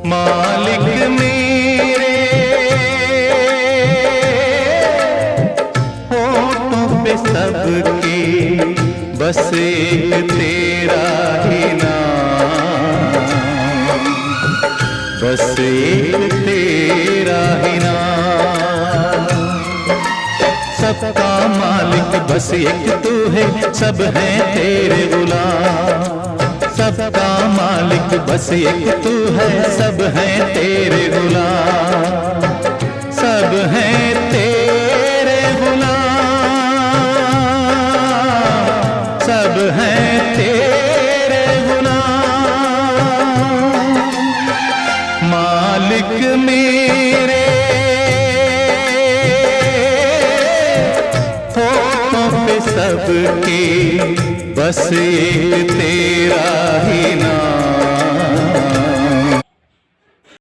मालिक मेरे होठों पे सबके बस एक तेरा ही नाम, बस एक तेरा ही नाम। सबका मालिक बस एक तू है, सब हैं तेरे गुलाम। सबका मालिक बस एक तू है, सब हैं तेरे गुलाम, सब हैं तेरे गुलाम, सब हैं तेरे गुलाम। मालिक मेरे होठों पे सबके बस एक तेरा ही नाम।